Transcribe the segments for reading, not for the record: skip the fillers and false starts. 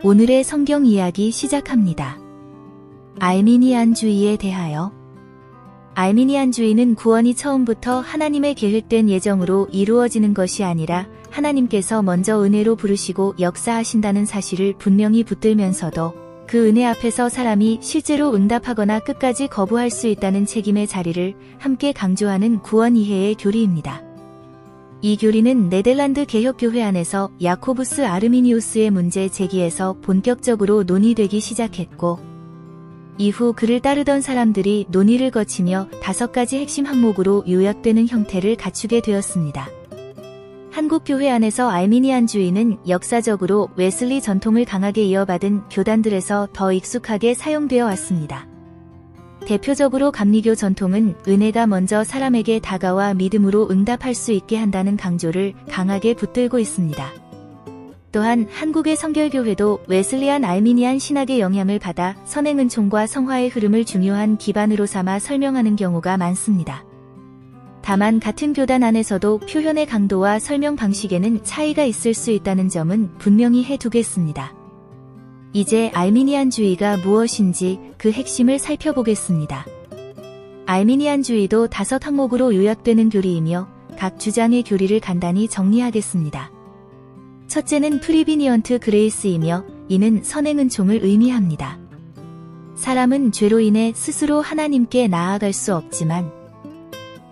오늘의 성경 이야기 시작합니다. 알미니안주의에 대하여. 알미니안주의는 구원이 처음부터 하나님의 계획된 예정으로 이루어지는 것이 아니라 하나님께서 먼저 은혜로 부르시고 역사하신다는 사실을 분명히 붙들면서도 그 은혜 앞에서 사람이 실제로 응답하거나 끝까지 거부할 수 있다는 책임의 자리를 함께 강조하는 구원 이해의 교리입니다. 이 교리는 네덜란드 개혁교회 안에서 야코부스 아르미니우스의 문제 제기에서 본격적으로 논의되기 시작했고, 이후 그를 따르던 사람들이 논의를 거치며 5가지 핵심 항목으로 요약되는 형태를 갖추게 되었습니다. 한국교회 안에서 알미니안주의는 역사적으로 웨슬리 전통을 강하게 이어받은 교단들에서 더 익숙하게 사용되어 왔습니다. 대표적으로 감리교 전통은 은혜가 먼저 사람에게 다가와 믿음으로 응답할 수 있게 한다는 강조를 강하게 붙들고 있습니다. 또한 한국의 성결교회도 웨슬리안 알미니안 신학의 영향을 받아 선행은총과 성화의 흐름을 중요한 기반으로 삼아 설명하는 경우가 많습니다. 다만 같은 교단 안에서도 표현의 강도와 설명 방식에는 차이가 있을 수 있다는 점은 분명히 해두겠습니다. 이제 알미니안주의가 무엇인지 그 핵심을 살펴보겠습니다. 알미니안주의도 5항목으로 요약되는 교리이며 각 주장의 교리를 간단히 정리하겠습니다. 첫째는 프리비니언트 그레이스이며 이는 선행은총을 의미합니다. 사람은 죄로 인해 스스로 하나님께 나아갈 수 없지만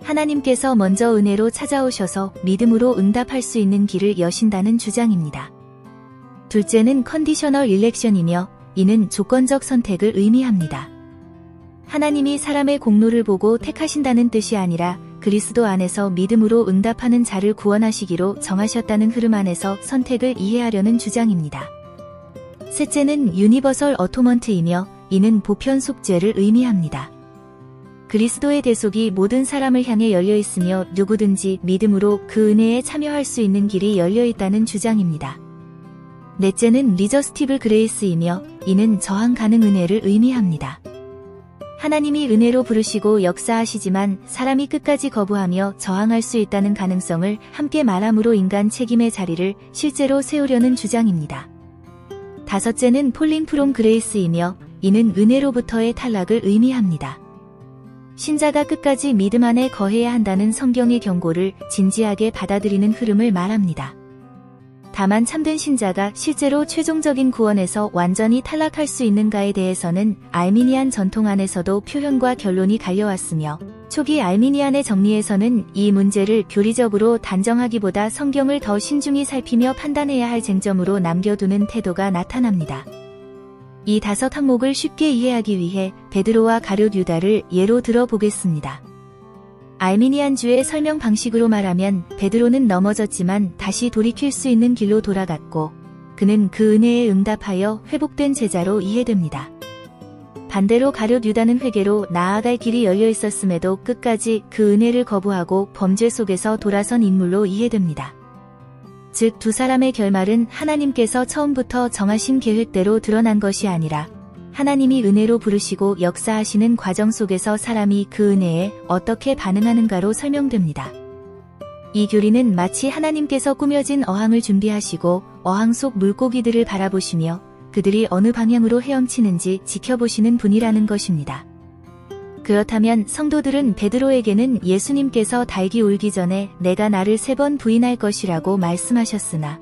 하나님께서 먼저 은혜로 찾아오셔서 믿음으로 응답할 수 있는 길을 여신다는 주장입니다. 둘째는 컨디셔널 일렉션이며 이는 조건적 선택을 의미합니다. 하나님이 사람의 공로를 보고 택하신다는 뜻이 아니라 그리스도 안에서 믿음으로 응답하는 자를 구원하시기로 정하셨다는 흐름 안에서 선택을 이해하려는 주장입니다. 셋째는 유니버설 어토먼트이며 이는 보편 속죄를 의미합니다. 그리스도의 대속이 모든 사람을 향해 열려 있으며 누구든지 믿음으로 그 은혜에 참여할 수 있는 길이 열려 있다는 주장입니다. 넷째는 리저스티블 그레이스이며 이는 저항 가능 은혜를 의미합니다. 하나님이 은혜로 부르시고 역사하시지만 사람이 끝까지 거부하며 저항할 수 있다는 가능성을 함께 말함으로 인간 책임의 자리를 실제로 세우려는 주장입니다. 다섯째는 폴링 프롬 그레이스이며 이는 은혜로부터의 탈락을 의미합니다. 신자가 끝까지 믿음 안에 거해야 한다는 성경의 경고를 진지하게 받아들이는 흐름을 말합니다. 다만 참된 신자가 실제로 최종적인 구원에서 완전히 탈락할 수 있는가에 대해서는 알미니안 전통 안에서도 표현과 결론이 갈려왔으며 초기 알미니안의 정리에서는 이 문제를 교리적으로 단정하기보다 성경을 더 신중히 살피며 판단해야 할 쟁점으로 남겨두는 태도가 나타납니다. 이 5항목을 쉽게 이해하기 위해 베드로와 가룟 유다를 예로 들어보겠습니다. 알미니안주의 설명 방식으로 말하면 베드로는 넘어졌지만 다시 돌이킬 수 있는 길로 돌아갔고 그는 그 은혜에 응답하여 회복된 제자로 이해됩니다. 반대로 가룟 유다는 회개로 나아갈 길이 열려 있었음에도 끝까지 그 은혜를 거부하고 범죄 속에서 돌아선 인물로 이해됩니다. 즉 두 사람의 결말은 하나님께서 처음부터 정하신 계획대로 드러난 것이 아니라 하나님이 은혜로 부르시고 역사하시는 과정 속에서 사람이 그 은혜에 어떻게 반응하는가로 설명됩니다. 이 교리는 마치 하나님께서 꾸며진 어항을 준비하시고 어항 속 물고기들을 바라보시며 그들이 어느 방향으로 헤엄치는지 지켜보시는 분이라는 것입니다. 그렇다면 성도들은 베드로에게는 예수님께서 달기 울기 전에 내가 나를 3번 부인할 것이라고 말씀하셨으나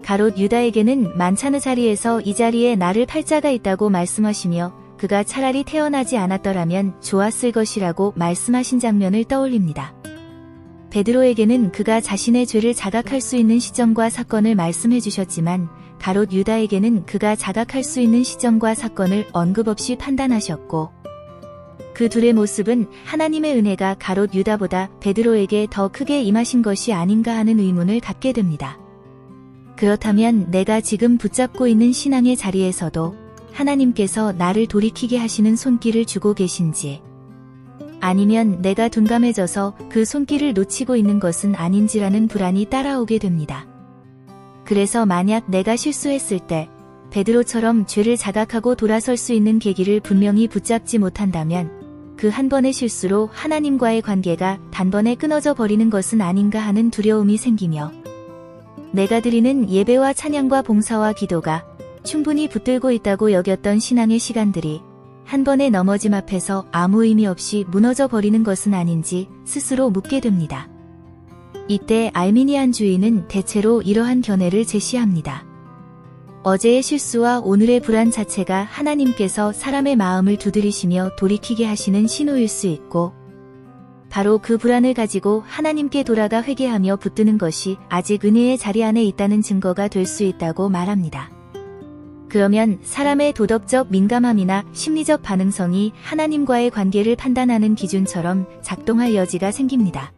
가롯 유다에게는 만찬의 자리에서 이 자리에 나를 팔 자가 있다고 말씀하시며 그가 차라리 태어나지 않았더라면 좋았을 것이라고 말씀하신 장면을 떠올립니다. 베드로에게는 그가 자신의 죄를 자각할 수 있는 시점과 사건을 말씀해 주셨지만 가롯 유다에게는 그가 자각할 수 있는 시점과 사건을 언급 없이 판단하셨고 그 둘의 모습은 하나님의 은혜가 가롯 유다보다 베드로에게 더 크게 임하신 것이 아닌가 하는 의문을 갖게 됩니다. 그렇다면 내가 지금 붙잡고 있는 신앙의 자리에서도 하나님께서 나를 돌이키게 하시는 손길을 주고 계신지 아니면 내가 둔감해져서 그 손길을 놓치고 있는 것은 아닌지라는 불안이 따라오게 됩니다. 그래서 만약 내가 실수했을 때 베드로처럼 죄를 자각하고 돌아설 수 있는 계기를 분명히 붙잡지 못한다면 그 한 번의 실수로 하나님과의 관계가 단번에 끊어져 버리는 것은 아닌가 하는 두려움이 생기며 내가 드리는 예배와 찬양과 봉사와 기도가 충분히 붙들고 있다고 여겼던 신앙의 시간들이 한 번의 넘어짐 앞에서 아무 의미 없이 무너져 버리는 것은 아닌지 스스로 묻게 됩니다. 이때 알미니안주의는 대체로 이러한 견해를 제시합니다. 어제의 실수와 오늘의 불안 자체가 하나님께서 사람의 마음을 두드리시며 돌이키게 하시는 신호일 수 있고, 바로 그 불안을 가지고 하나님께 돌아가 회개하며 붙드는 것이 아직 은혜의 자리 안에 있다는 증거가 될 수 있다고 말합니다. 그러면 사람의 도덕적 민감함이나 심리적 반응성이 하나님과의 관계를 판단하는 기준처럼 작동할 여지가 생깁니다.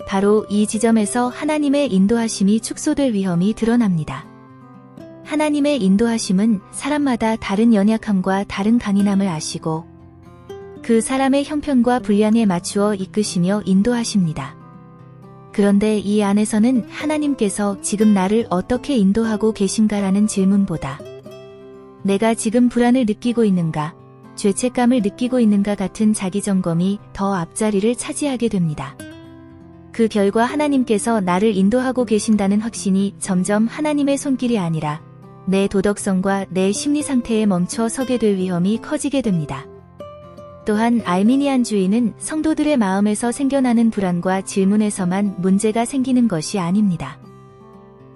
바로 이 지점에서 하나님의 인도하심이 축소될 위험이 드러납니다. 하나님의 인도하심은 사람마다 다른 연약함과 다른 강인함을 아시고 그 사람의 형편과 분량에 맞추어 이끄시며 인도하십니다. 그런데 이 안에서는 하나님께서 지금 나를 어떻게 인도하고 계신가라는 질문보다 내가 지금 불안을 느끼고 있는가, 죄책감을 느끼고 있는가 같은 자기 점검이 더 앞자리를 차지하게 됩니다. 그 결과 하나님께서 나를 인도하고 계신다는 확신이 점점 하나님의 손길이 아니라 내 도덕성과 내 심리 상태에 멈춰 서게 될 위험이 커지게 됩니다. 또한 알미니안주의는 성도들의 마음에서 생겨나는 불안과 질문에서만 문제가 생기는 것이 아닙니다.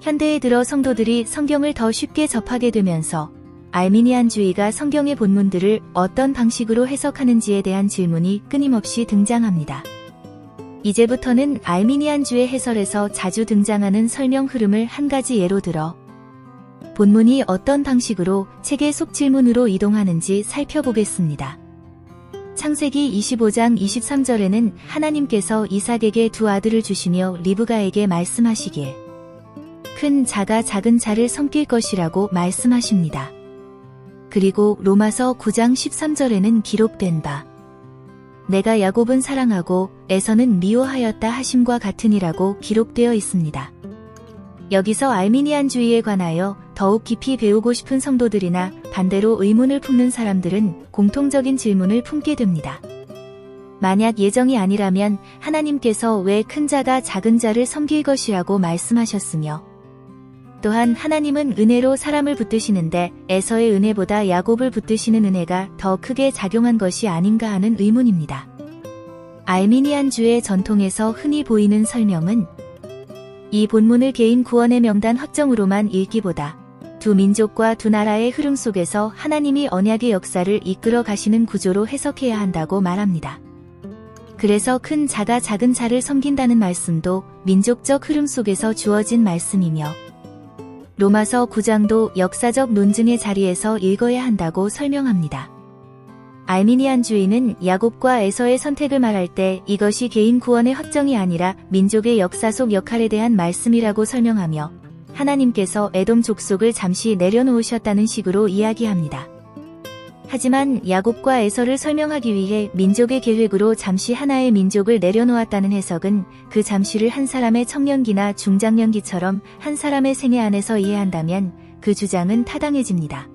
현대에 들어 성도들이 성경을 더 쉽게 접하게 되면서 알미니안주의가 성경의 본문들을 어떤 방식으로 해석하는지에 대한 질문이 끊임없이 등장합니다. 이제부터는 알미니안주의 해설에서 자주 등장하는 설명 흐름을 한 가지 예로 들어 본문이 어떤 방식으로 책의 속 질문으로 이동하는지 살펴보겠습니다. 창세기 25장 23절에는 하나님께서 이삭에게 두 아들을 주시며 리브가에게 말씀하시길 큰 자가 작은 자를 섬길 것이라고 말씀하십니다. 그리고 로마서 9장 13절에는 기록된 바 내가 야곱은 사랑하고 에서는 미워하였다 하심과 같으니라고 기록되어 있습니다. 여기서 알미니안주의에 관하여 더욱 깊이 배우고 싶은 성도들이나 반대로 의문을 품는 사람들은 공통적인 질문을 품게 됩니다. 만약 예정이 아니라면 하나님께서 왜 큰 자가 작은 자를 섬길 것이라고 말씀하셨으며 또한 하나님은 은혜로 사람을 붙드시는데 에서의 은혜보다 야곱을 붙드시는 은혜가 더 크게 작용한 것이 아닌가 하는 의문입니다. 알미니안주의 전통에서 흔히 보이는 설명은 이 본문을 개인 구원의 명단 확정으로만 읽기보다 두 민족과 두 나라의 흐름 속에서 하나님이 언약의 역사를 이끌어 가시는 구조로 해석해야 한다고 말합니다. 그래서 큰 자가 작은 자를 섬긴다는 말씀도 민족적 흐름 속에서 주어진 말씀이며 로마서 9장도 역사적 논증의 자리에서 읽어야 한다고 설명합니다. 알미니안주의는 야곱과 에서의 선택을 말할 때 이것이 개인 구원의 확정이 아니라 민족의 역사 속 역할에 대한 말씀이라고 설명하며 하나님께서 에돔 족속을 잠시 내려놓으셨다는 식으로 이야기합니다. 하지만 야곱과 에서를 설명하기 위해 민족의 계획으로 잠시 하나의 민족을 내려놓았다는 해석은 그 잠시를 한 사람의 청년기나 중장년기처럼 한 사람의 생애 안에서 이해한다면 그 주장은 타당해집니다.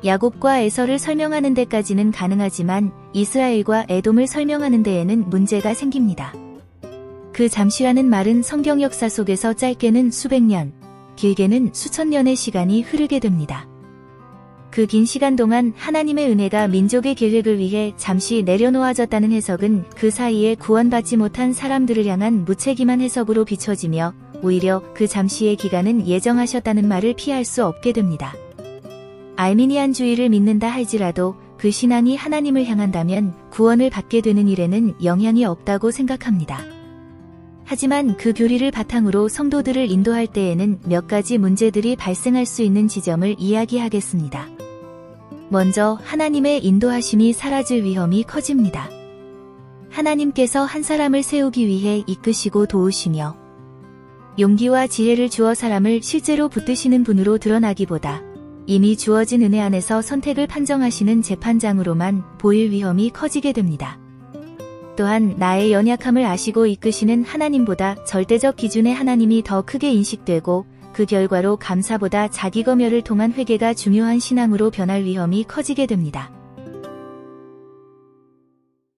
야곱과 에서를 설명하는 데까지는 가능하지만 이스라엘과 에돔을 설명하는 데에는 문제가 생깁니다. 그 잠시라는 말은 성경 역사 속에서 짧게는 수백 년, 길게는 수천 년의 시간이 흐르게 됩니다. 그 긴 시간 동안 하나님의 은혜가 민족의 계획을 위해 잠시 내려놓아졌다는 해석은 그 사이에 구원받지 못한 사람들을 향한 무책임한 해석으로 비춰지며 오히려 그 잠시의 기간은 예정하셨다는 말을 피할 수 없게 됩니다. 알미니안주의를 믿는다 할지라도 그 신앙이 하나님을 향한다면 구원을 받게 되는 일에는 영향이 없다고 생각합니다. 하지만 그 교리를 바탕으로 성도들을 인도할 때에는 몇 가지 문제들이 발생할 수 있는 지점을 이야기하겠습니다. 먼저 하나님의 인도하심이 사라질 위험이 커집니다. 하나님께서 한 사람을 세우기 위해 이끄시고 도우시며 용기와 지혜를 주어 사람을 실제로 붙드시는 분으로 드러나기보다 이미 주어진 은혜 안에서 선택을 판정하시는 재판장으로만 보일 위험이 커지게 됩니다. 또한 나의 연약함을 아시고 이끄시는 하나님보다 절대적 기준의 하나님이 더 크게 인식되고 그 결과로 감사보다 자기 검열을 통한 회개가 중요한 신앙으로 변할 위험이 커지게 됩니다.